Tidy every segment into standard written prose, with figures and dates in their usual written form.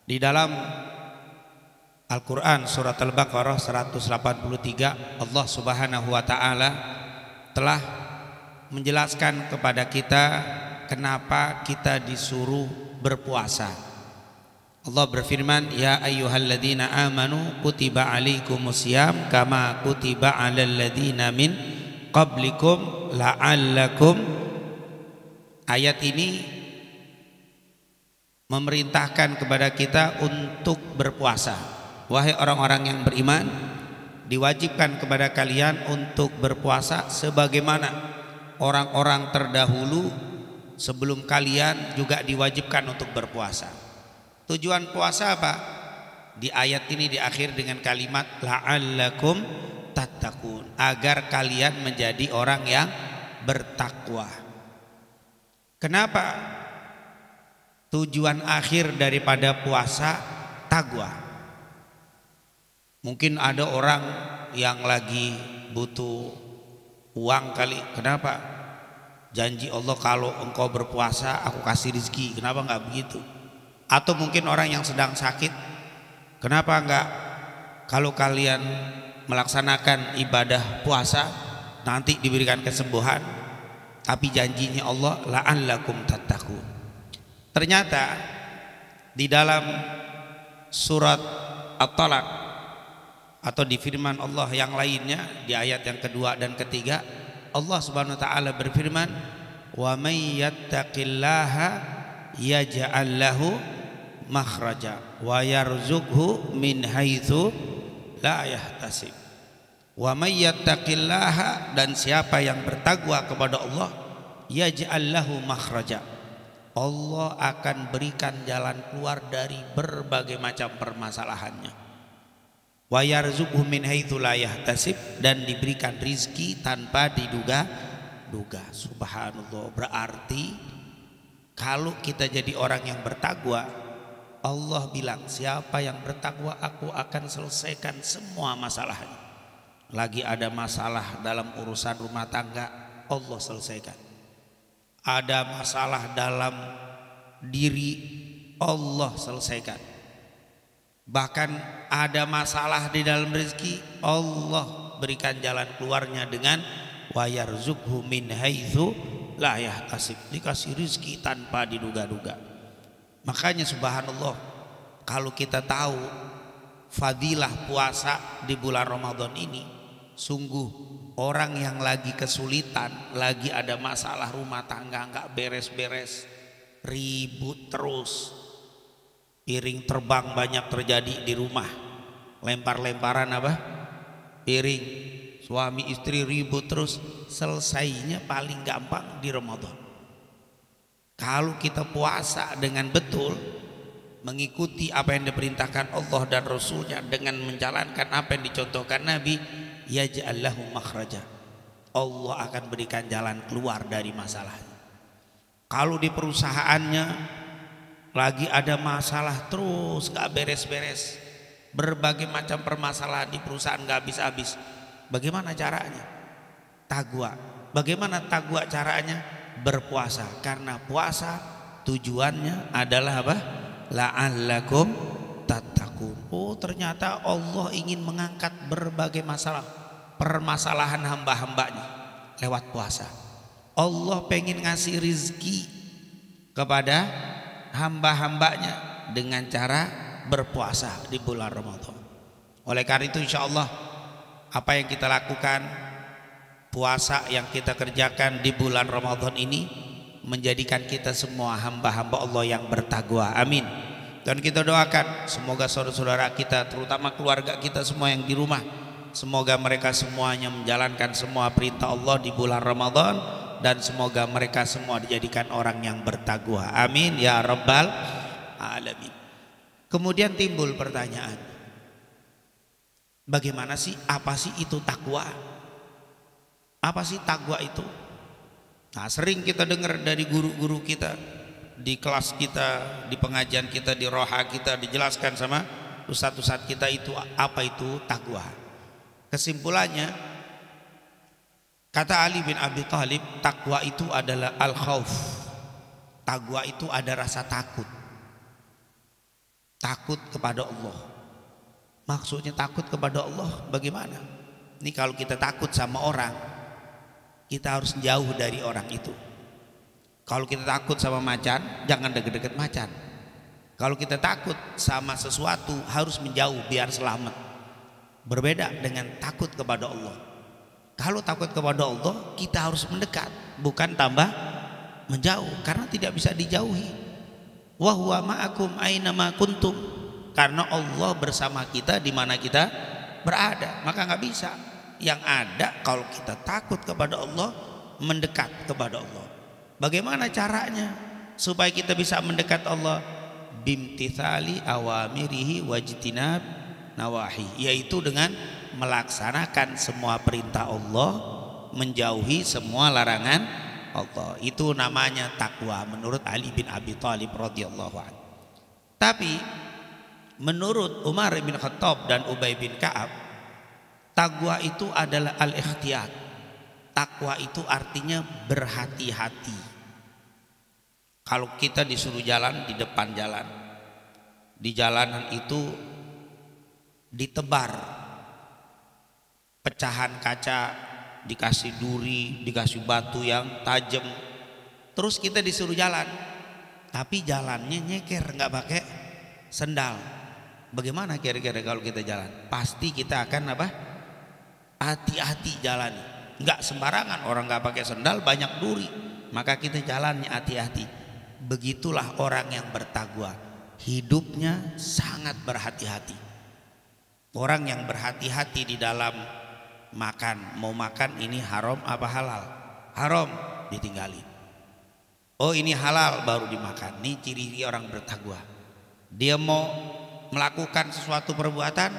Di dalam Al-Quran surat Al-Baqarah 183, Allah Subhanahu wa ta'ala telah menjelaskan kepada kita kenapa kita disuruh berpuasa. Allah berfirman, ya ayyuhalladzina amanu kutiba alaikumusiyam kama kutiba alal ladzina min qablikum la'allakum. Ayat ini memerintahkan kepada kita untuk berpuasa. Wahai orang-orang yang beriman, diwajibkan kepada kalian untuk berpuasa sebagaimana orang-orang terdahulu sebelum kalian juga diwajibkan untuk berpuasa. Tujuan puasa apa? Di ayat ini diakhir dengan kalimat la'allakum tattaqun, agar kalian menjadi orang yang bertakwa. Kenapa tujuan akhir daripada puasa takwa? Mungkin ada orang yang lagi butuh uang kali. Kenapa? Janji Allah kalau engkau berpuasa aku kasih rezeki. Kenapa enggak begitu? Atau mungkin orang yang sedang sakit. Kenapa enggak kalau kalian melaksanakan ibadah puasa nanti diberikan kesembuhan? Tapi janjinya Allah la'allakum tattaqun. Ternyata di dalam surat At-Talaq atau di firman Allah yang lainnya di ayat yang kedua dan ketiga, Allah Subhanahu wa taala berfirman, wa may yattaqillaha yaj'al lahu makhraja wa yarzuqhu min haitsu la yahtasib. Wa may yattaqillaha, dan siapa yang bertakwa kepada Allah, yaj'al lahu makhraja, Allah akan berikan jalan keluar dari berbagai macam permasalahannya. Wa yarzuqhu min haitsu la yahtasib, dan diberikan rizki tanpa diduga-duga. Subhanallah. Berarti kalau kita jadi orang yang bertakwa, Allah bilang siapa yang bertakwa aku akan selesaikan semua masalahnya. Lagi ada masalah dalam urusan rumah tangga, Allah selesaikan. Ada masalah dalam diri, Allah selesaikan. Bahkan ada masalah di dalam rezeki, Allah berikan jalan keluarnya dengan wa yarzuqhu min haitsu la yahtasib, dikasih rezeki tanpa diduga-duga. Makanya subhanallah, kalau kita tahu fadilah puasa di bulan Ramadan ini, sungguh orang yang lagi kesulitan, lagi ada masalah rumah tangga nggak beres-beres, ribut terus, piring terbang banyak terjadi di rumah, lempar-lemparan apa? Piring, suami istri ribut terus, selesainya paling gampang di Ramadan. Kalau kita puasa dengan betul, mengikuti apa yang diperintahkan Allah dan Rasulnya, dengan menjalankan apa yang dicontohkan Nabi, yaj'al lahu makhraja, Allah akan berikan jalan keluar dari masalahnya. Kalau di perusahaannya lagi ada masalah terus gak beres-beres, berbagai macam permasalahan di perusahaan gak habis-habis, bagaimana caranya? Takwa. Bagaimana takwa caranya? Berpuasa. Karena puasa tujuannya adalah apa? La'allakum tattaqun. Oh, ternyata Allah ingin mengangkat berbagai masalah, permasalahan hamba-hambanya lewat puasa. Allah pengen ngasih rizki kepada hamba-hambanya dengan cara berpuasa di bulan Ramadan. Oleh karena itu insya Allah apa yang kita lakukan, puasa yang kita kerjakan di bulan Ramadan ini menjadikan kita semua hamba-hamba Allah yang bertakwa. Amin. Dan kita doakan semoga saudara-saudara kita, terutama keluarga kita semua yang di rumah, semoga mereka semuanya menjalankan semua perintah Allah di bulan Ramadan, dan semoga mereka semua dijadikan orang yang bertakwa. Amin ya rabbal alamin. Kemudian timbul pertanyaan, bagaimana sih, apa sih itu takwa? Apa sih takwa itu? Nah, sering kita dengar dari guru-guru kita, di kelas kita, di pengajian kita, di roha kita, dijelaskan sama ustadz-ustadz kita itu apa itu takwa. Kesimpulannya, kata Ali bin Abi Thalib, takwa itu adalah al-khauf. Takwa itu ada rasa takut. takut kepada Allah. Maksudnya takut kepada Allah bagaimana? Ini kalau kita takut sama orang, kita harus jauh dari orang itu. Kalau kita takut sama macan, jangan deket-deket macan. Kalau kita takut sama sesuatu, harus menjauh biar selamat. Berbeda dengan takut kepada Allah. Kalau takut kepada Allah, kita harus mendekat, bukan tambah menjauh, karena tidak bisa dijauhi. Wa huwa ma'akum aina ma kuntum. Karena Allah bersama kita di mana kita berada, maka nggak bisa. Yang ada kalau kita takut kepada Allah, mendekat kepada Allah. Bagaimana caranya supaya kita bisa mendekat Allah? Bimtithali awamirihi wajtinab nawahi, yaitu dengan melaksanakan semua perintah Allah, menjauhi semua larangan Allah. Itu namanya takwa menurut Ali bin Abi Thalib radhiyallahu anhu. Tapi menurut Umar bin Khattab dan Ubay bin Ka'ab, takwa itu adalah al-ikhtiyat. Takwa itu artinya berhati-hati. Kalau kita disuruh jalan di depan jalan, di jalanan itu ditebar pecahan kaca, dikasih duri, dikasih batu yang tajam, terus kita disuruh jalan, tapi jalannya nyeker, nggak pakai sendal. Bagaimana kira-kira kalau kita jalan? Pasti kita akan apa? Hati-hati jalan, nggak sembarangan. Orang nggak pakai sendal banyak duri, maka kita jalannya hati-hati. Begitulah orang yang bertakwa, hidupnya sangat berhati-hati. Orang yang berhati-hati di dalam makan, mau makan ini haram apa halal? Haram, ditinggalin. Oh ini halal, baru dimakan. Ini ciri orang bertakwa. Dia mau melakukan sesuatu perbuatan,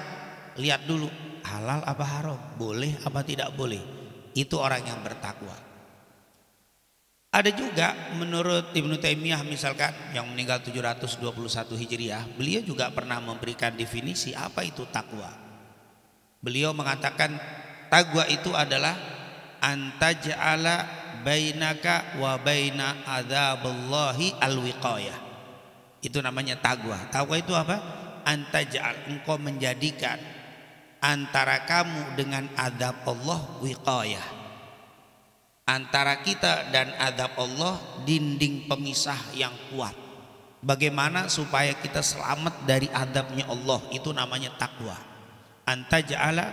lihat dulu halal apa haram, boleh apa tidak boleh. Itu orang yang bertakwa. Ada juga menurut Ibnu Taimiyah misalkan, yang meninggal 721 Hijriah, beliau juga pernah memberikan definisi apa itu takwa. Beliau mengatakan takwa itu adalah antaj'ala bainaka wa baina adzabillahi alwiqayah. Itu namanya takwa. Takwa itu apa? Antaj'al, engkau menjadikan antara kamu dengan azab Allah wiqayah. Antara kita dan azab Allah dinding pemisah yang kuat. Bagaimana supaya kita selamat dari azabnya Allah? Itu namanya takwa. Antaj'ala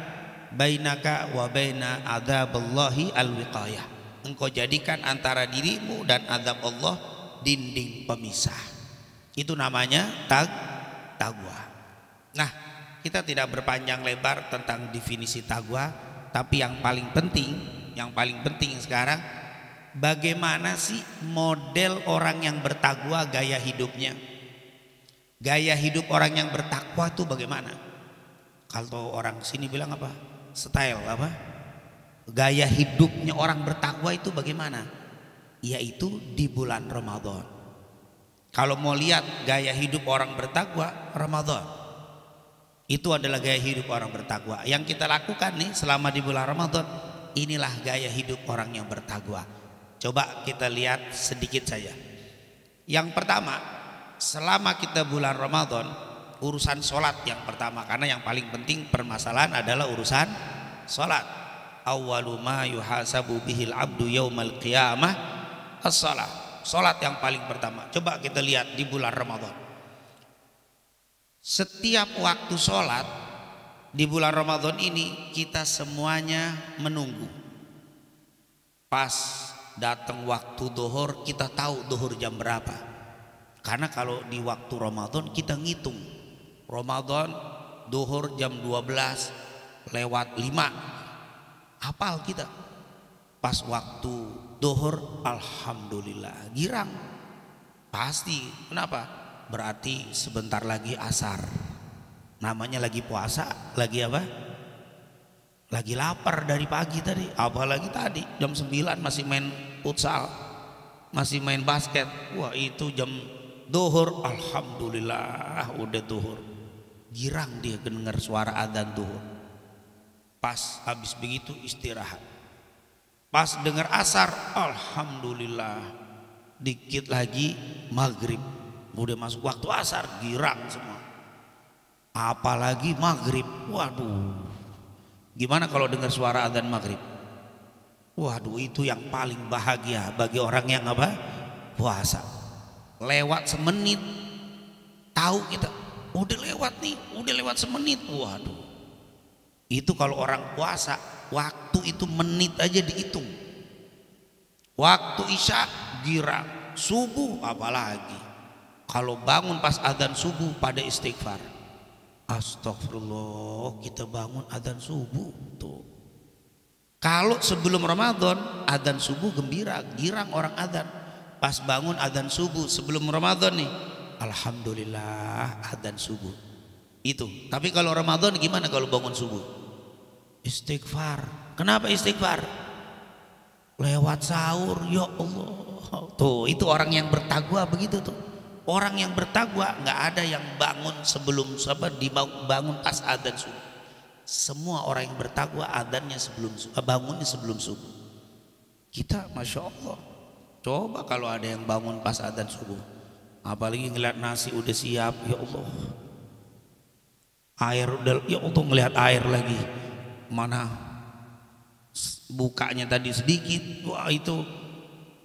bainaka wa baina adzabillahi alwiqayah. Engkau jadikan antara dirimu dan azab Allah dinding pemisah. Itu namanya takwa. Nah, kita tidak berpanjang lebar tentang definisi takwa, tapi yang paling penting sekarang, bagaimana sih model orang yang bertakwa, gaya hidupnya? Gaya hidup orang yang bertakwa itu bagaimana? Kalau orang sini bilang apa? Style apa? Gaya hidupnya orang bertakwa itu bagaimana? Yaitu di bulan Ramadan. Kalau mau lihat gaya hidup orang bertakwa, Ramadan. Itu adalah gaya hidup orang bertakwa. Yang kita lakukan nih selama di bulan Ramadan, inilah gaya hidup orang yang bertakwa. Coba kita lihat sedikit saja. Yang pertama, selama kita bulan Ramadan, urusan sholat yang pertama, karena yang paling penting permasalahan adalah urusan sholat. Awwalu ma yuhasabu bihil abdu yaumal qiyamah as-sholat. Sholat yang paling pertama. Coba kita lihat di bulan Ramadan. Setiap waktu sholat di bulan Ramadan ini kita semuanya menunggu. Pas datang waktu duhur, kita tahu duhur jam berapa. Karena kalau di waktu Ramadan kita ngitung, Ramadan duhur jam 12 lewat 5. Hafal kita. Pas waktu duhur, alhamdulillah, girang. Pasti. Kenapa? Berarti sebentar lagi asar. Namanya lagi puasa, lagi apa? Lagi lapar dari pagi tadi. Apalagi tadi jam 9 masih main futsal, masih main basket. Wah, itu jam duhur, alhamdulillah udah duhur. Girang dia dengar suara adzan duhur. Pas habis begitu istirahat. Pas dengar asar, alhamdulillah. Dikit lagi maghrib, udah masuk waktu asar, girang semua. apalagi maghrib. Waduh, gimana kalau dengar suara adzan maghrib? Waduh, itu yang paling bahagia bagi orang yang apa? Puasa. Lewat semenit, tahu kita udah lewat nih, udah lewat semenit. Waduh, itu kalau orang puasa, waktu itu menit aja dihitung. Waktu isya girang, subuh apalagi. Kalau bangun pas adzan subuh pada istighfar. Astagfirullah, kita bangun adzan subuh tuh. Kalau sebelum Ramadan adzan subuh gembira, girang orang adzan. Pas bangun adzan subuh sebelum Ramadan nih, alhamdulillah adzan subuh. Itu. Tapi kalau Ramadan gimana kalau bangun subuh? Istighfar. Kenapa istighfar? Lewat sahur, ya Allah. Tuh, itu orang yang bertakwa begitu tuh. Orang yang bertakwa nggak ada yang bangun sebelum bangun pas adzan subuh. Semua orang yang bertakwa adzannya bangunnya sebelum subuh. Kita masya Allah. Coba kalau ada yang bangun pas adzan subuh, apalagi ngeliat nasi udah siap, ya Allah. Air udah, ya Allah, ngelihat air lagi. Mana bukanya tadi sedikit, wah itu.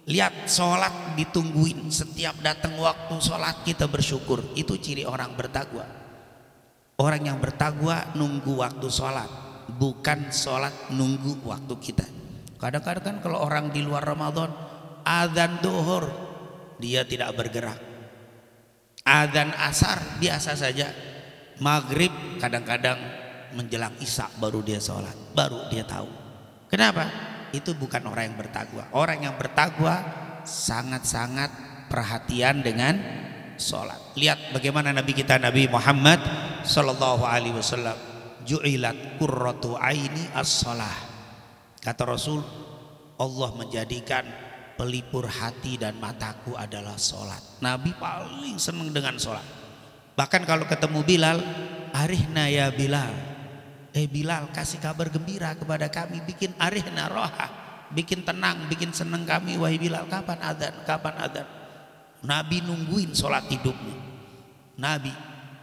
Lihat sholat ditungguin, setiap datang waktu sholat kita bersyukur. Itu ciri orang bertakwa. Orang yang bertakwa nunggu waktu sholat, bukan sholat nunggu waktu kita. Kadang-kadang kan kalau orang di luar Ramadan, adzan duhur dia tidak bergerak, adzan asar biasa saja, maghrib kadang-kadang menjelang isya baru dia sholat, baru dia tahu. Kenapa? Itu bukan orang yang bertakwa. Orang yang bertakwa sangat-sangat perhatian dengan sholat. Lihat bagaimana Nabi kita Nabi Muhammad Sallallahu Alaihi Wasallam, ju'ilat qurratu aini as-shalah. Kata Rasul, Allah menjadikan pelipur hati dan mataku adalah sholat. Nabi paling senang dengan sholat. Bahkan kalau ketemu Bilal, arihna ya Bilal, Bilal kasih kabar gembira kepada kami, bikin arihna roha, bikin tenang, bikin senang kami wahai Bilal. Kapan adzan? Kapan adzan? Nabi nungguin sholat hidupnya. Nabi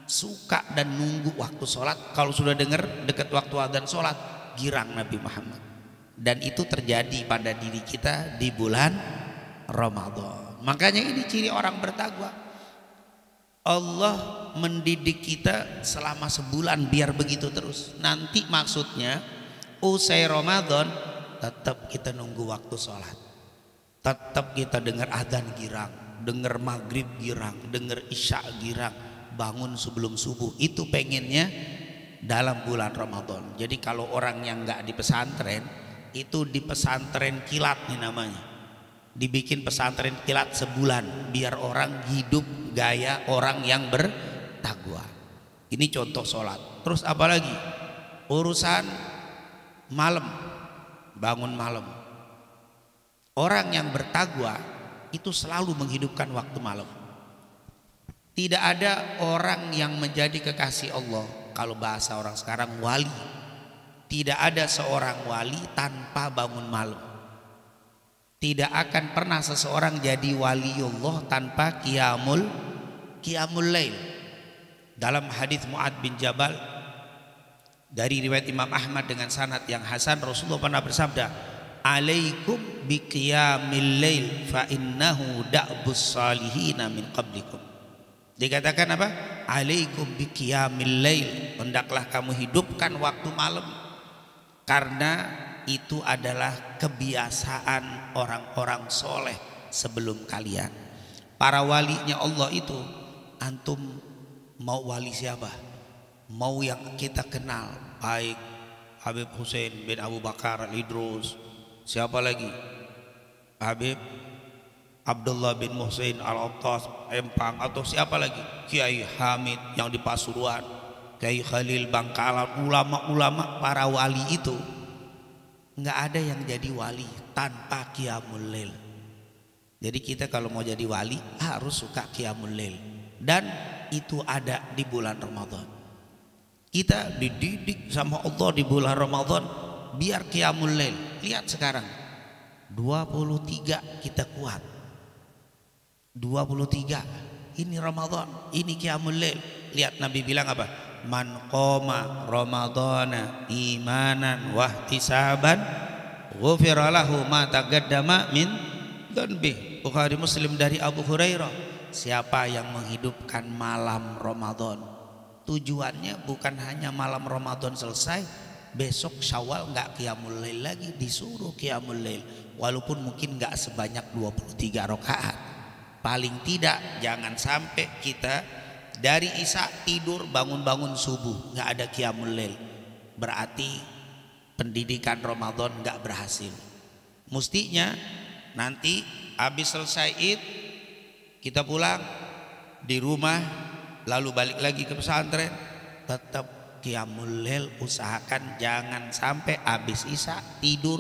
suka dan nunggu waktu sholat. Kalau sudah dengar dekat waktu adzan sholat, girang Nabi Muhammad. Dan itu terjadi pada diri kita di bulan Ramadan. Makanya ini ciri orang bertakwa. Allah mendidik kita selama sebulan biar begitu terus. Nanti maksudnya usai Ramadan tetap kita nunggu waktu sholat, tetap kita dengar adzan girang, dengar maghrib girang, dengar isya girang, bangun sebelum subuh. Itu pengennya dalam bulan Ramadan. Jadi kalau orang yang nggak di pesantren, itu di pesantren kilat nih namanya, dibikin pesantren kilat sebulan biar orang hidup gaya orang yang bertakwa. Ini contoh sholat. Terus apalagi urusan malam, bangun malam. Orang yang bertakwa itu selalu menghidupkan waktu malam. Tidak ada orang yang menjadi kekasih Allah, kalau bahasa orang sekarang wali. Tidak ada seorang wali tanpa bangun malam. Tidak akan pernah seseorang jadi waliullah tanpa qiyamul lail. Dalam hadis Mu'ad bin Jabal dari riwayat Imam Ahmad dengan sanad yang hasan, Rasulullah pernah bersabda, "Alaikum bi qiyamil lail fa innahu da'bus salihin min qablikum." Dikatakan apa? Alaikum bi qiyamil lail, hendaklah kamu hidupkan waktu malam, karena itu adalah kebiasaan orang-orang soleh sebelum kalian. Para walinya Allah itu, antum mau wali siapa? Mau yang kita kenal, baik Habib Hussein bin Abu Bakar Al-Idrus, siapa lagi? Habib Abdullah bin Muhsin Al-Attas Empang, atau siapa lagi? Kiai Hamid yang di Pasuruan, Kiai Khalil Bangkalan. Ulama-ulama para wali itu nggak ada yang jadi wali tanpa qiyamul lail. Jadi kita kalau mau jadi wali harus suka qiyamul lail, dan itu ada di bulan Ramadan. Kita dididik sama Allah di bulan Ramadan biar qiyamul lail. Lihat sekarang 23 kita kuat, 23 ini Ramadan, ini qiyamul lail. Lihat Nabi bilang apa? man qoma ramadhana imanan wahtisaban ghufira lahu ma taqaddama min dzanbi. Bukhari Muslim dari Abu Hurairah, siapa yang menghidupkan malam Ramadan, tujuannya bukan hanya malam Ramadan selesai, besok Syawal nggak qiyamul lail lagi, disuruh qiyamul lail walaupun mungkin nggak sebanyak 23 rakaat. Paling tidak jangan sampai kita dari isya tidur bangun-bangun subuh nggak ada qiyamul lail, berarti pendidikan Ramadan nggak berhasil. Mestinya nanti habis selesai Id kita pulang di rumah lalu balik lagi ke pesantren, tetap qiyamul lail, usahakan jangan sampai habis isya tidur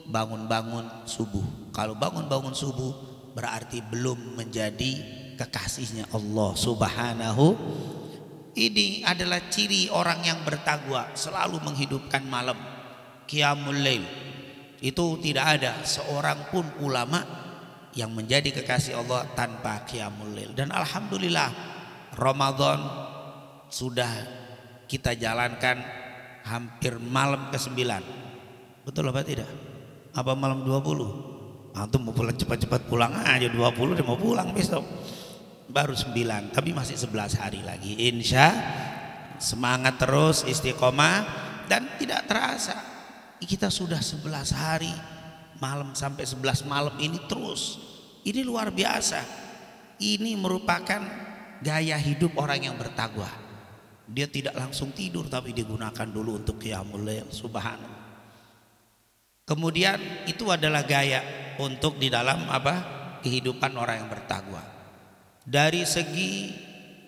bangun-bangun subuh. Kalau bangun-bangun subuh berarti belum menjadi kekasihnya Allah Subhanahu. Ini adalah ciri orang yang bertakwa, selalu menghidupkan malam qiyamul lail. Itu tidak ada seorang pun ulama yang menjadi kekasih Allah tanpa qiyamul lail. Dan alhamdulillah Ramadan sudah kita jalankan hampir malam ke-9. Betul apa tidak? Apa malam 20? Antum mau pulang cepat-cepat pulang aja, 20 udah mau pulang besok. Baru 9, tapi masih 11 hari lagi. Insya semangat terus, istiqomah, dan tidak terasa kita sudah 11 hari malam sampai 11 malam ini terus. Ini luar biasa. Ini merupakan gaya hidup orang yang bertakwa. Dia tidak langsung tidur tapi digunakan dulu untuk qiyamul lail. Subhanallah. Kemudian itu adalah gaya untuk di dalam kehidupan orang yang bertakwa. Dari segi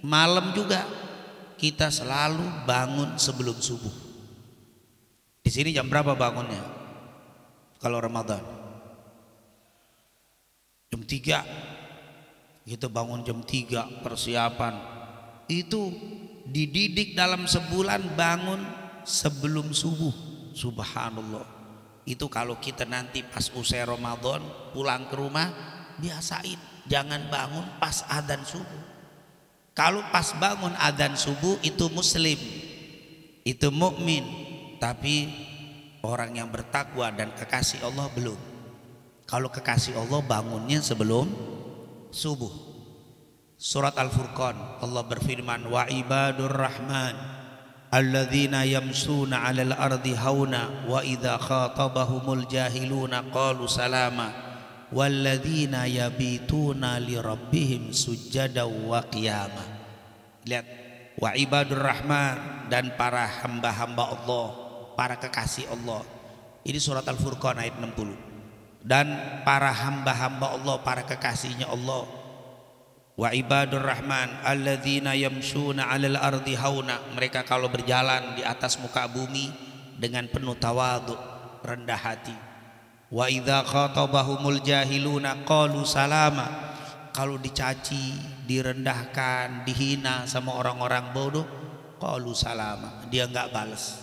malam juga kita selalu bangun sebelum subuh. Di sini jam berapa bangunnya? Kalau Ramadan jam 3. Kita bangun jam 3 persiapan. Itu dididik dalam sebulan bangun sebelum subuh. Subhanallah. Itu kalau kita nanti pas usai Ramadan pulang ke rumah, biasain jangan bangun pas adzan subuh. Kalau pas bangun adzan subuh itu muslim, itu mukmin, tapi orang yang bertakwa dan kekasih Allah belum. Kalau kekasih Allah bangunnya sebelum subuh. Surat Al-Furqan Allah berfirman, wa ibadur rahman alladzina yamsuna 'alal ardi hauna wa idza khatabahumul jahiluna qalu salama walladzina yabituna li rabbihim sujada wa qiyama. Lihat, wa ibadur rahman, dan para hamba-hamba Allah, para kekasih Allah. Ini surat Al-Furqan ayat 60. Dan para hamba-hamba Allah, para kekasihnya Allah. Wa ibadur rahman alladzina yamshuna 'alal ardi hauna, mereka kalau berjalan di atas muka bumi dengan penuh tawadhu, rendah hati. Wa idza khatabahumul jahiluna qalu salama, kalau dicaci, direndahkan, dihina sama orang-orang bodoh, qalu salama, dia enggak balas.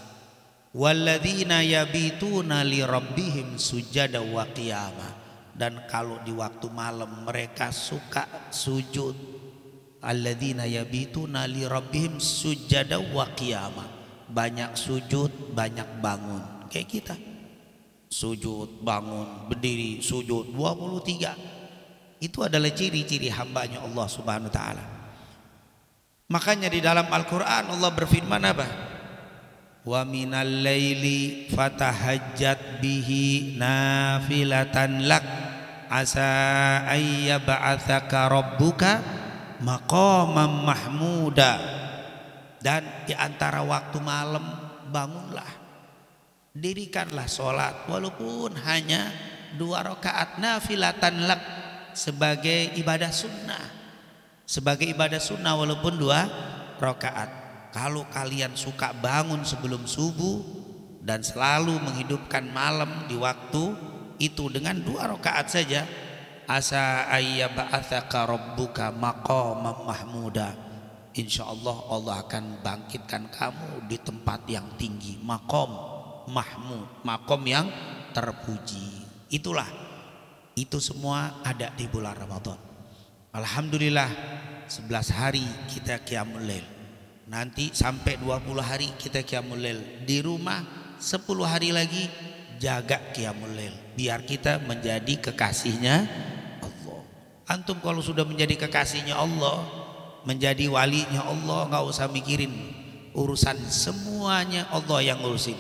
Walladzina yabituna li rabbihim sujada wa qiyama, dan kalau di waktu malam mereka suka sujud. Alladzina yabituna li rabbihim sujada wa qiyama, banyak sujud, banyak bangun. Kayak kita sujud, bangun, berdiri, sujud 23. Itu adalah ciri-ciri hambanya Allah Subhanahu wa ta'ala. Makanya di dalam Al-Quran Allah berfirman apa? Wa minal laili fatahajjat bihi nafilatan lak asa ayyab'atsaka rabbuka maqaman mahmuda. Dan di antara waktu malam bangunlah, dirikanlah sholat walaupun hanya 2 rakaat nafilatan lak, sebagai ibadah sunnah, sebagai ibadah sunnah walaupun 2 rakaat. Kalau kalian suka bangun sebelum subuh dan selalu menghidupkan malam di waktu itu dengan 2 rakaat saja, asa ayyab'atsaka rabbuka maqaman mahmuda, insyaallah Allah akan bangkitkan kamu di tempat yang tinggi. Maqam mahmud, maqam yang terpuji. Itulah, itu semua ada di bulan Ramadan. Alhamdulillah 11 hari kita qiyamul lail. Nanti sampai 20 hari kita qiyamul lail. Di rumah 10 hari lagi jaga qiyamul lail. Biar kita menjadi kekasihnya Allah. Antum kalau sudah menjadi kekasihnya Allah, menjadi walinya Allah, nggak usah mikirin urusan, semuanya Allah yang ngurusin.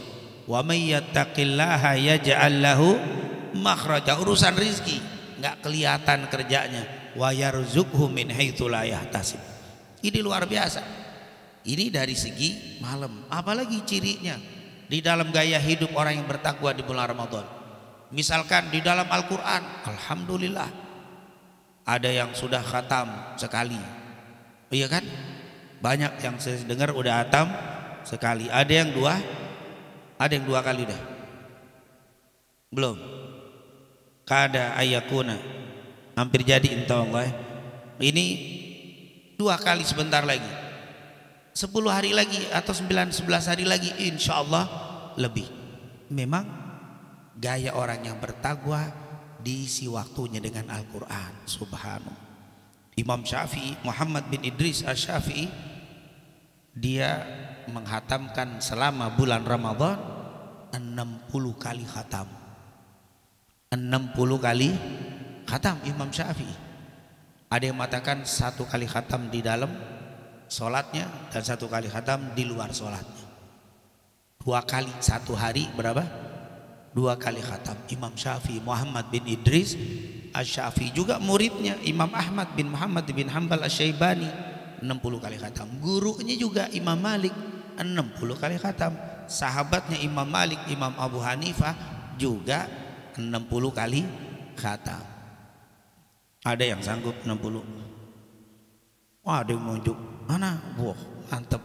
Wa may yattaqillaha yaj'al lahu makhraja. Urusan rizki nggak kelihatan kerjanya. Wa yarzuqhu min haitsu la yahtasib. Ini luar biasa. Ini dari segi malam. Apalagi cirinya di dalam gaya hidup orang yang bertakwa di bulan Ramadan. Misalkan di dalam Al-Quran, alhamdulillah ada yang sudah khatam sekali, iya kan? Banyak yang saya dengar udah khatam sekali. Ada yang dua kali dah. Belum. Kada ayakuna, hampir jadi insya Allah. Ini 2 kali sebentar lagi. 10 hari lagi atau 9-11 hari lagi insya Allah lebih. Memang gaya orang yang bertakwa diisi waktunya dengan Al-Quran. Subhanallah. Imam Syafi'i, Muhammad bin Idris Asy-Syafi'i, dia menghatamkan selama bulan Ramadan 60 kali khatam. 60 kali khatam Imam Syafi'i. Ada yang mengatakan 1 kali khatam di dalam sholatnya dan 1 kali khatam di luar sholatnya. 2 kali 1 hari berapa? 2 kali khatam. Imam Syafi'i, Muhammad bin Idris Asy-Syafi'i, juga muridnya Imam Ahmad bin Muhammad bin Hanbal Asy-Syaibani 60 kali khatam. Gurunya juga Imam Malik 60 kali khatam. Sahabatnya Imam Malik, Imam Abu Hanifah juga 60 kali khatam. Ada yang sanggup 60? Wah, ada yang munjuk. Mana? Wah, mantep.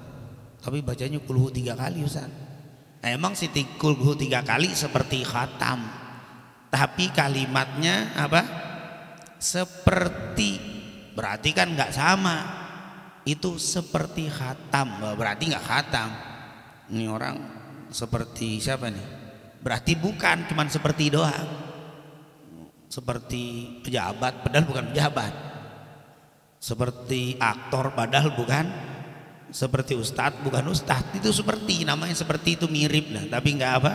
Tapi bacanya kulhu 3 kali Ustaz. Emang si kulhu 3 kali seperti khatam. Tapi kalimatnya apa? Seperti. Berarti kan nggak sama. Itu seperti khatam. Berarti nggak khatam. Ini orang seperti siapa nih? Berarti bukan, cuman seperti doang. Seperti pejabat, padahal bukan pejabat. Seperti aktor padahal bukan, seperti ustadz bukan ustadz. Itu seperti, namanya seperti itu, mirip lah, tapi nggak apa.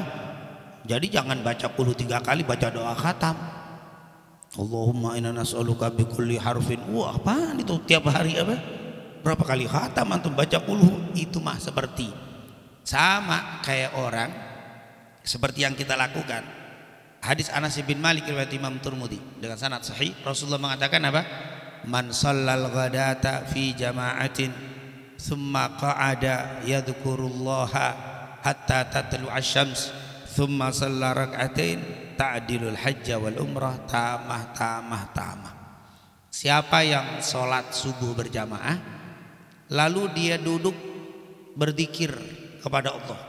Jadi jangan baca kulhu 3 kali, baca doa khatam. Allahumma inna nas'aluka bi kulli harfin. Wah, apaan itu tiap hari apa? Berapa kali khatam antum baca kulhu? Itu mah seperti sama kayak orang seperti yang kita lakukan. Hadis Anas bin Malik riwayat Imam Tirmidzi dengan sanad sahih, Rasulullah mengatakan apa? Man shallal ghadata fi jama'atin thumma qa'ada yadhkurullaha hatta tatlu asy-syams thumma shalla rak'atain ta'dilul hajja wal umrah tamah. Siapa yang sholat subuh berjamaah lalu dia duduk berzikir kepada Allah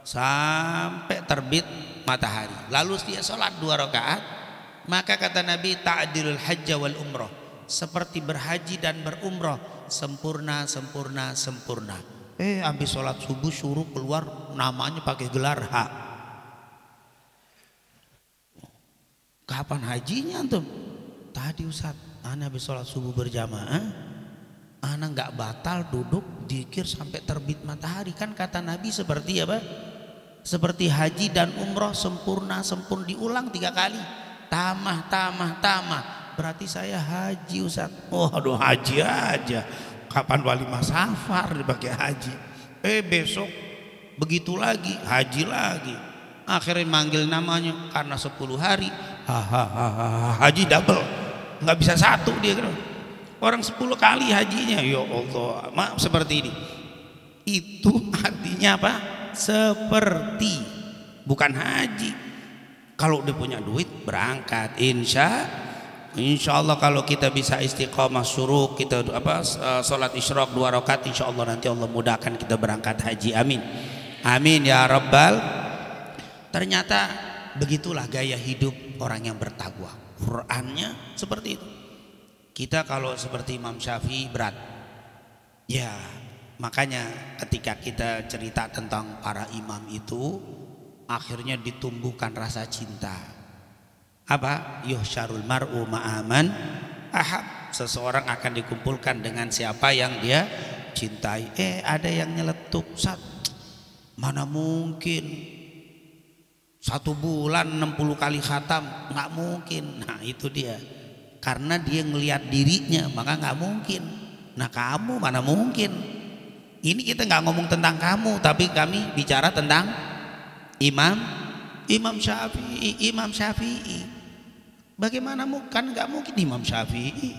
sampai terbit matahari, lalu dia sholat 2 rakaat, maka kata Nabi ta'dilul hajja wal umrah, seperti berhaji dan berumrah, sempurna. Habis sholat subuh suruh keluar namanya pakai gelar H. Kapan hajinya antum? Tadi Ustaz, ana habis sholat subuh berjamaah, ana nggak batal duduk zikir sampai terbit matahari. Kan kata Nabi seperti apa? Seperti haji dan umrah, sempurna, diulang 3 kali. Tamah. Berarti saya haji Ustaz. Oh aduh, haji aja. Kapan walimah safar dipakai haji? Besok begitu lagi, haji lagi. Akhirnya manggil namanya karena 10 hari. Haji double. Nggak bisa 1 dia kan. Orang 10 kali hajinya. Ya Allah, maaf seperti ini. Itu artinya apa? Seperti, bukan haji. Kalau udah punya duit berangkat, insya Allah kalau kita bisa istiqomah syuruk, kita sholat isyraq 2 rakaat, insya Allah nanti Allah mudahkan kita berangkat haji. Amin ya rabbal. Ternyata begitulah gaya hidup orang yang bertakwa. Qurannya seperti itu. Kita kalau seperti Imam Syafi'i berat. Ya, makanya ketika kita cerita tentang para imam itu, akhirnya ditumbuhkan rasa cinta. Apa? Yuhsyarul mar'u ma'aman ahab. Seseorang akan dikumpulkan dengan siapa yang dia cintai. Ada yang nyeletuk, Ustaz, mana mungkin 1 bulan 60 kali khatam, nggak mungkin. Nah itu dia, karena dia ngelihat dirinya maka nggak mungkin. Nah kamu mana mungkin. Ini kita nggak ngomong tentang kamu, tapi kami bicara tentang Imam Syafi'i. Bagaimana kan nggak mungkin Imam Syafi'i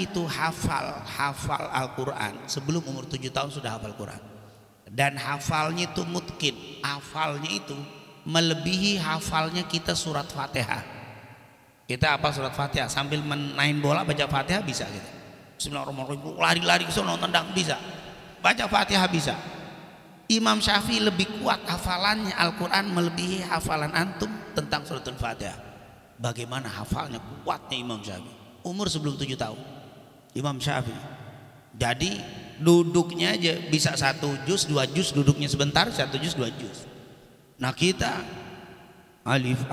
itu hafal Al-Quran sebelum umur 7 tahun sudah hafal Quran, dan hafalnya itu mutqin, hafalnya itu melebihi hafalnya kita surat Fatihah. Kita hafal surat Fatihah sambil main bola baca Fatihah bisa gitu. Bismillahirrahmanirrahim, lari-lari ke sono tendang bisa, baca Fatihah bisa. Imam Syafi'i lebih kuat hafalannya Al-Quran melebihi hafalan antum tentang surat Fatihah. Bagaimana hafalnya kuatnya Imam Syafi'i umur sebelum 7 tahun. Imam Syafi'i jadi duduknya aja bisa 1 juz 2 juz, duduknya sebentar 1 juz 2 juz. Nah kita alif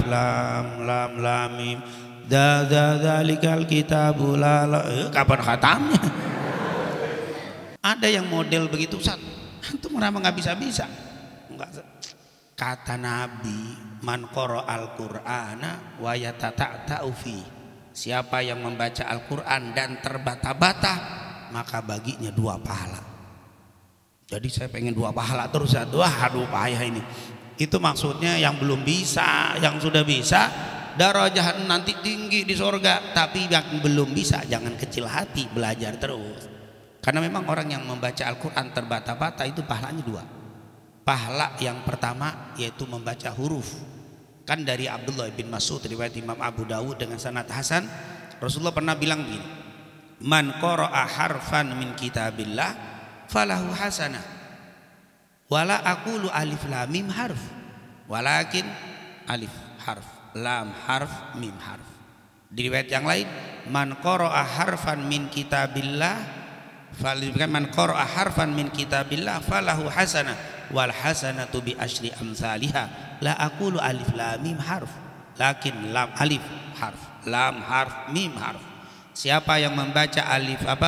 lam mim dzalikal kitabu la kapan khatamnya? Ada yang model begitu, Ustaz, antum kenapa nggak bisa? Enggak. Kata Nabi, man qara al-Qur'ana wa yatata'u fi, siapa yang membaca Al-Qur'an dan terbata-bata maka baginya 2 pahala. Jadi saya pengen 2 pahala terus, aduh payah ini. Itu maksudnya yang belum bisa, yang sudah bisa darajah nanti tinggi di surga, tapi yang belum bisa jangan kecil hati, belajar terus. Karena memang orang yang membaca Al-Quran terbata-bata itu pahalanya 2. Pahala yang pertama yaitu membaca huruf. Kan dari Abdullah bin Mas'ud riwayat Imam Abu Dawud dengan sanad hasan, Rasulullah pernah bilang begini, man qara'a harfan min kitabillah falahu hasanah wala aqulu alif lam mim harf walakin alif harf lam harf mim harf. Di riwayat yang lain, man qara'a harfan min kitabillah man qara'a harfan min kitabillah falahu hasanah wal hasanatu bi asyri amsalihha la aqulu alif lam mim harf lakin lam alif harf lam harf mim harf. Siapa yang membaca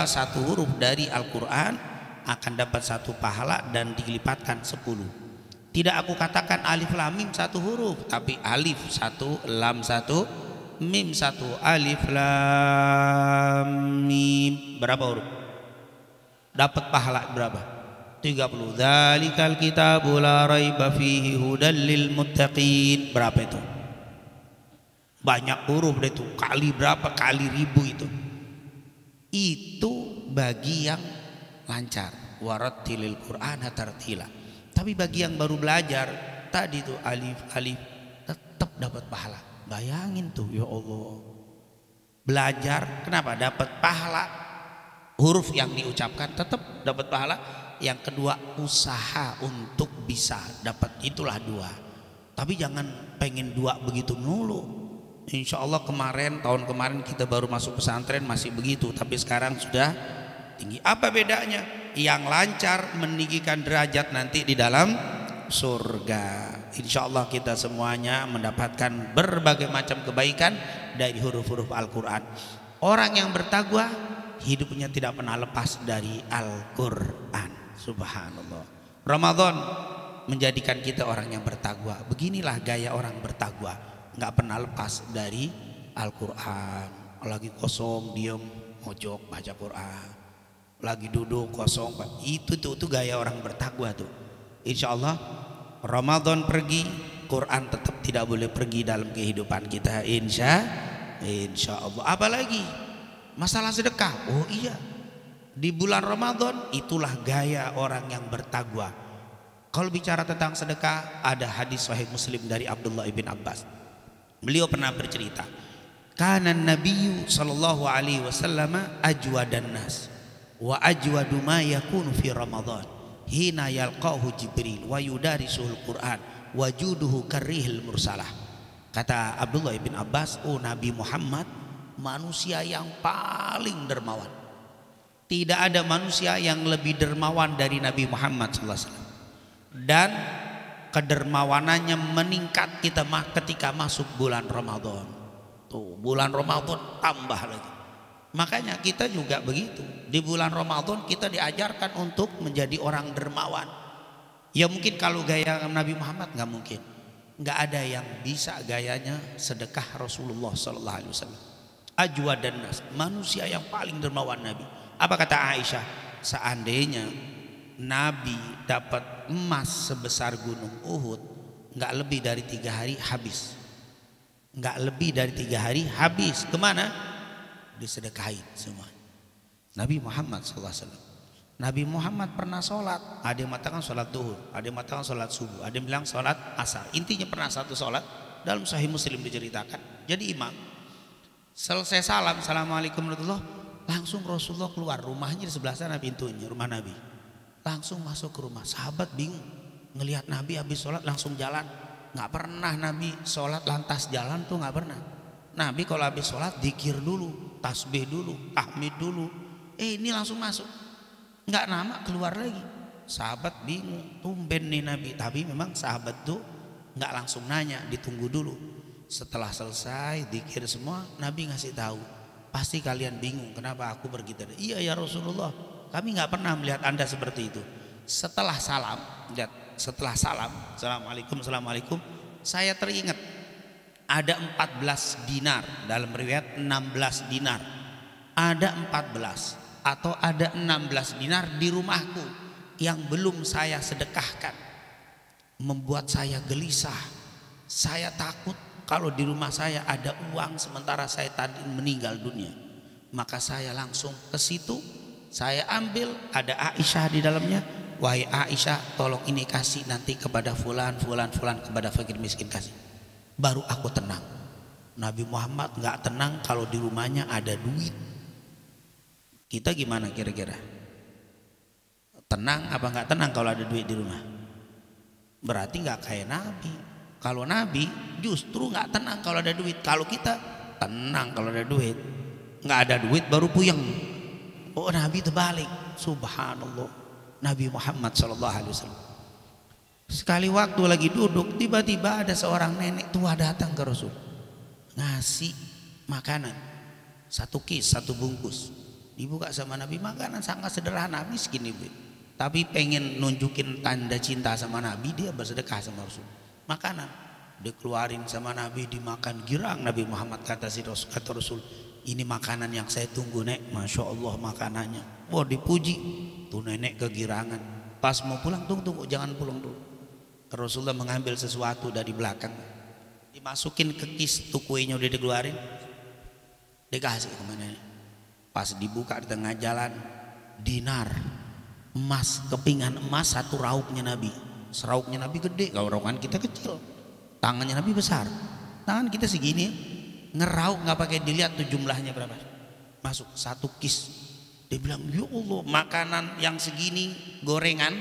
satu huruf dari Al-Quran akan dapat 1 pahala dan dilipatkan 10. Tidak aku katakan alif lam mim 1 huruf, tapi alif 1 lam 1 mim 1. Alif lam mim berapa huruf? Dapat pahala berapa? 30. Dzalikal kitabu la raiba fihi hudal lil muttaqin. Berapa itu? Banyak huruf deh itu. Kali berapa? Kali 1000 itu. Itu bagi yang lancar. Warattilil Qur'ana tartila. Tapi bagi yang baru belajar tadi tuh alif tetap dapat pahala. Bayangin tuh, ya Allah. Belajar kenapa dapat pahala? Huruf yang diucapkan tetap dapat pahala. Yang kedua, usaha untuk bisa dapat, itulah 2. Tapi jangan pengen 2 begitu mulu. Insya Allah tahun kemarin kita baru masuk pesantren masih begitu, tapi sekarang sudah tinggi. Apa bedanya? Yang lancar meninggikan derajat nanti di dalam surga. Insya Allah kita semuanya mendapatkan berbagai macam kebaikan dari huruf-huruf Al-Quran. Orang yang bertakwa hidupnya tidak pernah lepas dari Al-Quran. Subhanallah. Ramadan menjadikan kita orang yang bertakwa. Beginilah gaya orang bertakwa, nggak pernah lepas dari Al-Quran. Lagi kosong diem mojok baca Quran, lagi duduk kosong, itu gaya orang bertakwa tuh. Insya Allah Ramadan pergi, Quran tetap tidak boleh pergi dalam kehidupan kita. Insya Allah. Apalagi masalah sedekah. Oh iya, di bulan Ramadan itulah gaya orang yang bertakwa. Kalau bicara tentang sedekah, ada hadis sahih Muslim dari Abdullah bin Abbas. Beliau pernah bercerita, kana Nabiyyu sallallahu alaihi wasallam ajwadan nas wa ajwadu ma yakunu fi Ramadan hina yalqahu Jibril wa yudarisuhul Quran wajuduhu karihil mursalah. Kata Abdullah bin Abbas, Nabi Muhammad manusia yang paling dermawan. Tidak ada manusia yang lebih dermawan dari Nabi Muhammad SAW. Dan kedermawanannya meningkat ketika masuk bulan Ramadan. Tuh, bulan Ramadan tambah lagi. Makanya kita juga begitu. Di bulan Ramadan kita diajarkan untuk menjadi orang dermawan. Ya mungkin kalau gaya Nabi Muhammad nggak mungkin. Nggak ada yang bisa gayanya sedekah Rasulullah Sallallahu Alaihi Wasallam. Ajwa dan nas, manusia yang paling dermawan Nabi. Apa kata Aisyah? Seandainya Nabi dapat emas sebesar gunung Uhud, nggak lebih dari 3 hari habis. Nggak lebih dari 3 hari habis. Kemana? Disedekahin semua. Nabi Muhammad SAW. Nabi Muhammad pernah sholat. Ada yang mengatakan sholat duhur, ada yang mengatakan sholat subuh, ada yang bilang sholat asar. Intinya pernah satu sholat. Dalam Sahih Muslim diceritakan. Jadi imam selesai salam, assalamualaikum warahmatullahi wabarakatuh, langsung Rasulullah keluar. Rumahnya di sebelah sana pintunya, rumah Nabi. Langsung masuk ke rumah. Sahabat bingung ngelihat Nabi habis sholat langsung jalan. Nggak pernah Nabi sholat lantas jalan tuh, nggak pernah. Nabi kalau habis sholat zikir dulu, tasbih dulu, tahmid dulu. Ini langsung masuk, nggak lama keluar lagi. Sahabat bingung, tumben nih Nabi. Tapi memang sahabat tuh nggak langsung nanya, ditunggu dulu. Setelah selesai zikir semua, Nabi ngasih tahu, pasti kalian bingung kenapa aku pergi tadi. Iya ya Rasulullah, kami nggak pernah melihat Anda seperti itu. Setelah salam, lihat, setelah salam, assalamualaikum, assalamualaikum, saya teringat ada 14 dinar, dalam riwayat 16 dinar. Ada 14 atau ada 16 dinar di rumahku yang belum saya sedekahkan. Membuat saya gelisah. Saya takut kalau di rumah saya ada uang sementara saya tadi meninggal dunia. Maka saya langsung ke situ, saya ambil, ada Aisyah di dalamnya. Wahai Aisyah, tolong ini kasih nanti kepada fulan, kepada fakir miskin kasih. Baru aku tenang. Nabi Muhammad nggak tenang kalau di rumahnya ada duit. Kita gimana kira-kira? Tenang apa nggak tenang kalau ada duit di rumah? Berarti nggak kayak Nabi. Kalau Nabi justru nggak tenang kalau ada duit. Kalau kita tenang kalau ada duit. Nggak ada duit baru puyeng. Oh, Nabi terbalik. Subhanallah. Nabi Muhammad SAW. Sekali waktu lagi duduk, tiba-tiba ada seorang nenek tua datang ke Rasul, ngasih makanan, 1 kis, 1 bungkus. Dibuka sama Nabi, makanan sangat sederhana, miskin ibu, tapi pengen nunjukin tanda cinta sama Nabi, dia bersedekah sama Rasul. Makanan dikeluarin sama Nabi, dimakan girang. Nabi Muhammad kata Rasul, ini makanan yang saya tunggu nek. Masya Allah makanannya. Wah, dipuji. Tuh nenek kegirangan. Pas mau pulang, tunggu, jangan pulang dulu. Rasulullah mengambil sesuatu dari belakang, dimasukin ke kis. Tuh kuenya udah dikeluarin, dikasih ke nenek. Pas dibuka di tengah jalan, dinar emas, kepingan emas 1 rauknya Nabi. Serauknya Nabi gede, kalau raukan kita kecil. Tangannya Nabi besar, tangan kita segini. Ngerauk nggak pakai dilihat tuh jumlahnya berapa. Masuk 1 kis. Dia bilang, ya Allah, makanan yang segini, gorengan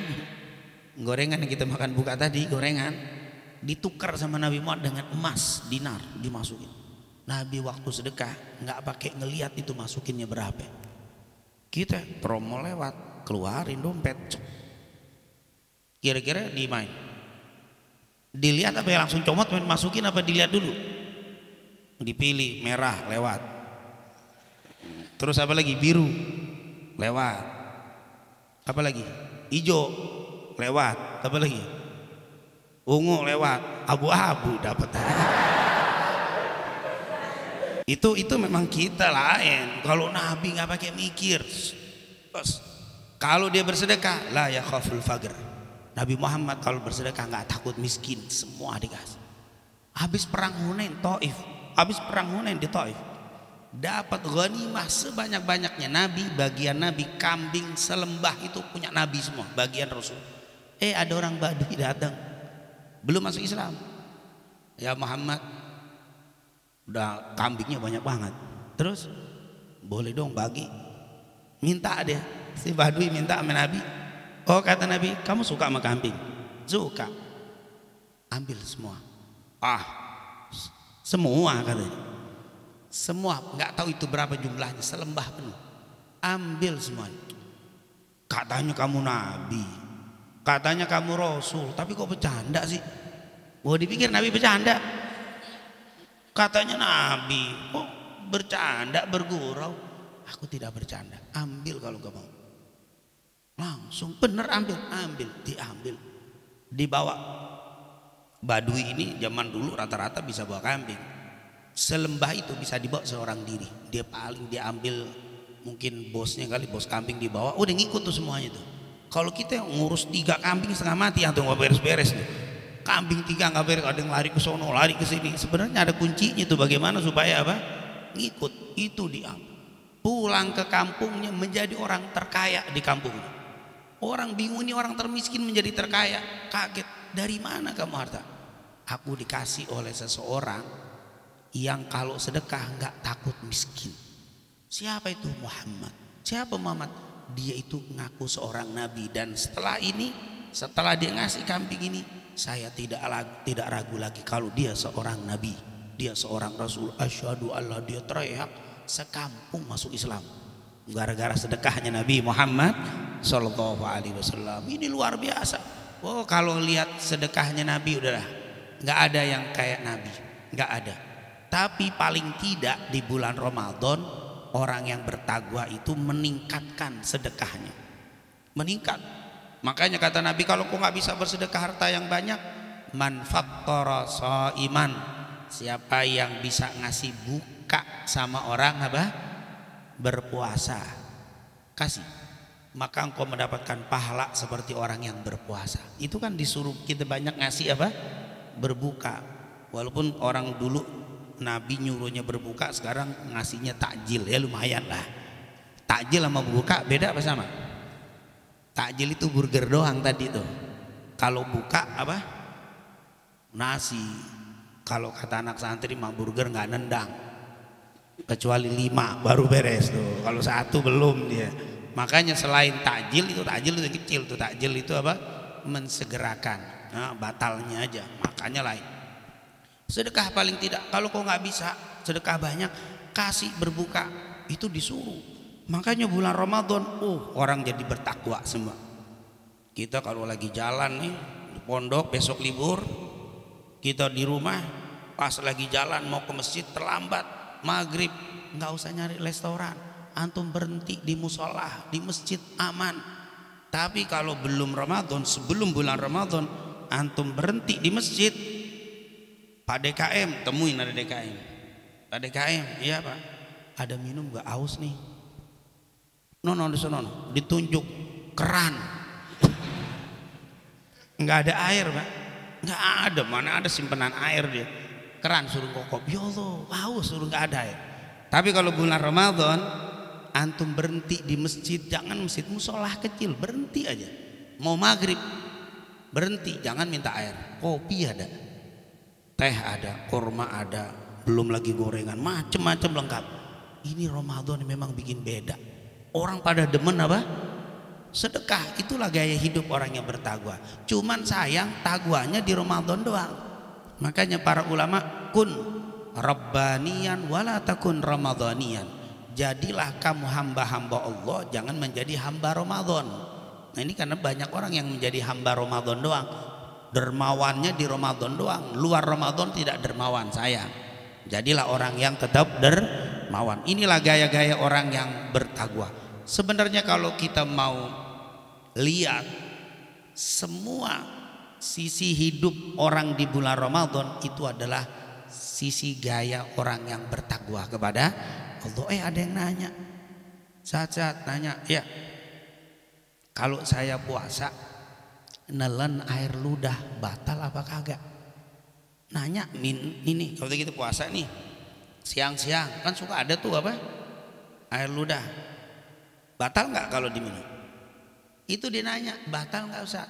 yang kita makan buka tadi, gorengan ditukar sama Nabi Muhammad dengan emas, dinar, dimasukin. Nabi waktu sedekah nggak pakai ngelihat itu masukinnya berapa. Kita promo lewat, keluarin dompet. Kira-kira di main, dilihat apa ya, langsung comot masukin apa dilihat dulu? Dipilih merah lewat, terus apa lagi, biru lewat, apa lagi, hijau lewat, apa lagi, ungu lewat, abu-abu dapat. Itu memang kita lain. Kalau Nabi nggak pakai mikir. Kalau dia bersedekah, la yakhaful faqr. Nabi Muhammad kalau bersedekah nggak takut miskin, semua dikasih. Habis perang Hunain di Taif, dapat ghanimah sebanyak-banyaknya. Nabi, bagian Nabi, kambing selembah itu punya Nabi semua, bagian Rasul. Ada orang Badui datang, belum masuk Islam. Ya Muhammad, udah kambingnya banyak banget, terus boleh dong bagi. Minta dia, si Badui minta sama Nabi. Oh, kata Nabi, kamu suka sama kambing? Suka. Ambil semua. Semua katanya. Semua, nggak tahu itu berapa jumlahnya, selembah penuh. Ambil semuanya. Katanya kamu Nabi, katanya kamu Rasul, tapi kok bercanda sih? Wah, dipikir Nabi bercanda. Katanya Nabi, kok bercanda, bergurau. Aku tidak bercanda. Ambil kalau gak mau. Langsung bener ambil, diambil. Dibawa. Badui ini zaman dulu rata-rata bisa bawa kambing. Selembah itu bisa dibawa seorang diri. Dia paling diambil, mungkin bosnya kali, bos kambing dibawa, udah ngikut tuh semuanya tuh. Kalau kita yang ngurus 3 kambing setengah mati, atau nggak beres-beres tuh. Kambing 3 nggak beres, ada yang lari ke sono, lari ke sini. Sebenarnya ada kuncinya tuh, bagaimana supaya apa? Ngikut. Itu diambil. Pulang ke kampungnya menjadi orang terkaya di kampungnya. Orang bingung, ini orang termiskin menjadi terkaya. Kaget, dari mana kamu harta? Aku dikasih oleh seseorang yang kalau sedekah nggak takut miskin. Siapa itu? Muhammad. Siapa Muhammad? Dia itu ngaku seorang nabi, dan setelah dia ngasih kambing ini, saya tidak ragu lagi kalau dia seorang nabi, dia seorang rasul. Asyhadu alla, dia teriak sekampung masuk Islam gara-gara sedekahnya Nabi Muhammad sallallahu alaihi wasallam. Ini luar biasa. Oh, kalau lihat sedekahnya Nabi udahlah, nggak ada yang kayak Nabi, nggak ada. Tapi paling tidak di bulan Ramadan orang yang bertakwa itu meningkatkan sedekahnya, meningkat. Makanya kata Nabi, kalau kau nggak bisa bersedekah harta yang banyak, man fattara shaiman, siapa yang bisa ngasih buka sama orang apa? Berpuasa, kasih, maka engkau mendapatkan pahala seperti orang yang berpuasa. Itu kan disuruh kita banyak ngasih apa? Berbuka. Walaupun orang dulu Nabi nyuruhnya berbuka, sekarang ngasihnya takjil, ya lumayan lah. Takjil sama berbuka beda apa sama? Takjil itu burger doang tadi tuh. Kalau buka apa? Nasi. Kalau kata anak santri mah burger nggak nendang, kecuali 5 baru beres tuh. Kalau 1 belum dia. Makanya selain takjil itu kecil tuh. Takjil itu apa? Mensegerakan. Nah, batalnya aja. Makanya lain. Sedekah paling tidak, kalau kau nggak bisa sedekah banyak, kasih berbuka, itu disuruh. Makanya bulan Ramadan, orang jadi bertakwa semua. Kita kalau lagi jalan nih di pondok, besok libur, kita di rumah, pas lagi jalan mau ke masjid terlambat, maghrib, nggak usah nyari restoran, antum berhenti di musola, di masjid aman. Tapi kalau belum Ramadan, sebelum bulan Ramadan, antum berhenti di masjid, Pak DKM, temuin ada DKM. Pak DKM, iya Pak, ada minum gak, aus nih? Nono di sono, ditunjuk keran, nggak ada air Pak, nggak ada, mana ada simpenan air dia. Keran suruh kokop, ya Allah, haus, suruh nggak ada air. Tapi kalau bulan Ramadan, antum berhenti di masjid, jangan masjid musolah kecil, berhenti aja. Mau maghrib, berhenti, jangan minta air, kopi ada, teh ada, kurma ada, belum lagi gorengan, macem-macem lengkap. Ini Ramadan memang bikin beda. Orang pada demen apa? Sedekah. Itulah gaya hidup orang yang bertakwa. Cuman sayang takwanya di Ramadan doang. Makanya para ulama, kun rabbaniyan wala takun ramadhaniyan. Jadilah kamu hamba-hamba Allah, jangan menjadi hamba Ramadan. Nah ini karena banyak orang yang menjadi hamba Ramadan doang. Dermawannya di Ramadan doang, luar Ramadan tidak dermawan. Sayang. Jadilah orang yang tetap dermawan. Inilah gaya-gaya orang yang bertakwa. Sebenarnya kalau kita mau lihat semua sisi hidup orang di bulan Ramadan, itu adalah sisi gaya orang yang bertakwa kepada Allah. Ada yang nanya, saat nanya, ya kalau saya puasa nelen air ludah batal apa kagak? Nanya ini kalau kita puasa nih siang-siang kan suka ada tuh apa, air ludah, batal nggak kalau diminum? Itu dia nanya, batal nggak usah.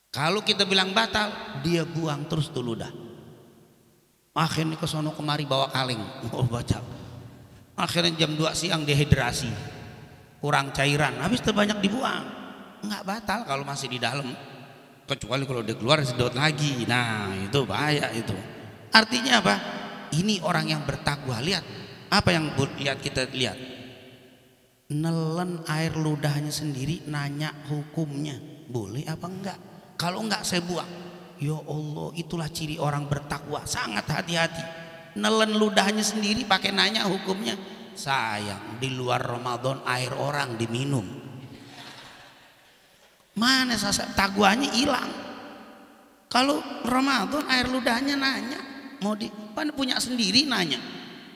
Kalau kita bilang batal, dia buang terus tuh ludah. Akhirnya ke sono kemari bawa kaleng, baca. Akhirnya jam 2 siang dehidrasi, kurang cairan, habis terbanyak dibuang. Nggak batal kalau masih di dalam, kecuali kalau dia keluar sedot lagi. Nah itu bahaya itu. Artinya apa? Ini orang yang bertakwa. Lihat apa yang kita lihat, nelen air ludahnya sendiri, nanya hukumnya boleh apa enggak. Kalau enggak saya buang. Ya Allah, itulah ciri orang bertakwa, sangat hati-hati. Nelen ludahnya sendiri pakai nanya hukumnya. sayang di luar Ramadan air orang diminum. Mana taguannya hilang. Kalau Ramadan air ludahnya nanya, mau pan punya sendiri nanya.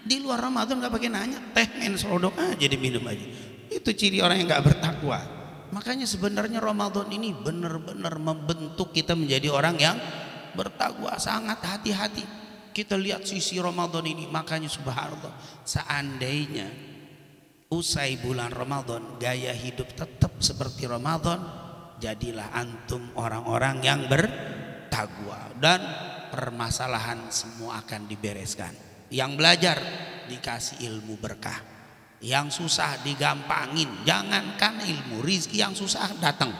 Di luar Ramadan nggak pakai nanya, teh main selodok aja diminum aja. Itu ciri orang yang nggak bertakwa. Makanya sebenarnya Ramadan ini benar-benar membentuk kita menjadi orang yang bertakwa. Sangat hati-hati kita lihat sisi Ramadan ini. Makanya subhanallah, seandainya usai bulan Ramadan gaya hidup tetap seperti Ramadan, jadilah antum orang-orang yang bertakwa dan permasalahan semua akan dibereskan. Yang belajar dikasih ilmu berkah, yang susah digampangin. Jangankan ilmu, rizki yang susah datang,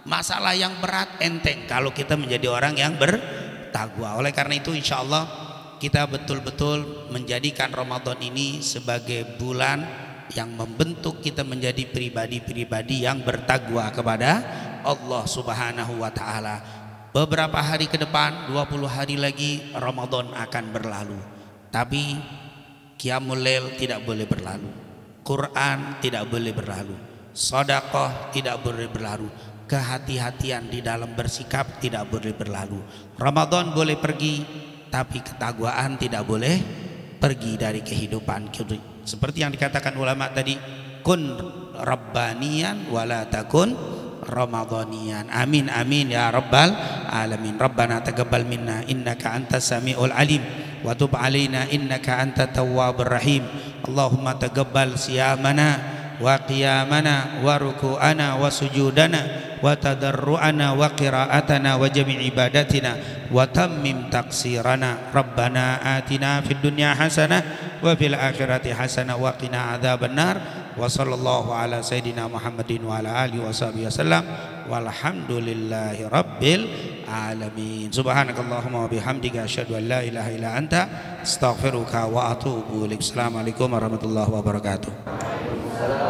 masalah yang berat enteng kalau kita menjadi orang yang bertakwa. Oleh karena itu insya Allah kita betul-betul menjadikan Ramadan ini sebagai bulan yang membentuk kita menjadi pribadi-pribadi yang bertakwa kepada Allah Subhanahu wa Ta'ala. Beberapa hari ke depan, 20 hari lagi Ramadan akan berlalu. Tapi Qiyamul Lail tidak boleh berlalu, Quran tidak boleh berlalu, sedekah tidak boleh berlalu, kehati-hatian di dalam bersikap tidak boleh berlalu. Ramadan boleh pergi, tapi ketakwaan tidak boleh pergi dari kehidupan. Seperti yang dikatakan ulama tadi, kun rabbaniyan wala takun ramadhaniyan. Amin amin ya rabbal alamin. Rabbana taqabbal minna innaka antas samiul alim wa tub alaina innaka antat tawwabur rahim. Allahumma taqabbal siyamana wa qiyamana wa ruku'ana wa sujudana wa tadarru'ana wa qira'atana wa jami' ibadatina wa tammim taqsirana. Rabbana atina fid dunya hasanah wa fil akhirati hasanah wa qina adzabannar. Wa sallallahu ala sayyidina Muhammadin wa ala alihi wa sahbihi wasallam walhamdulillahi rabbil alamin. Subhanakallahumma wa bihamdika asyhadu an la ilaha illa anta astaghfiruka wa atubu ilaik. Assalamualaikum warahmatullahi wabarakatuh.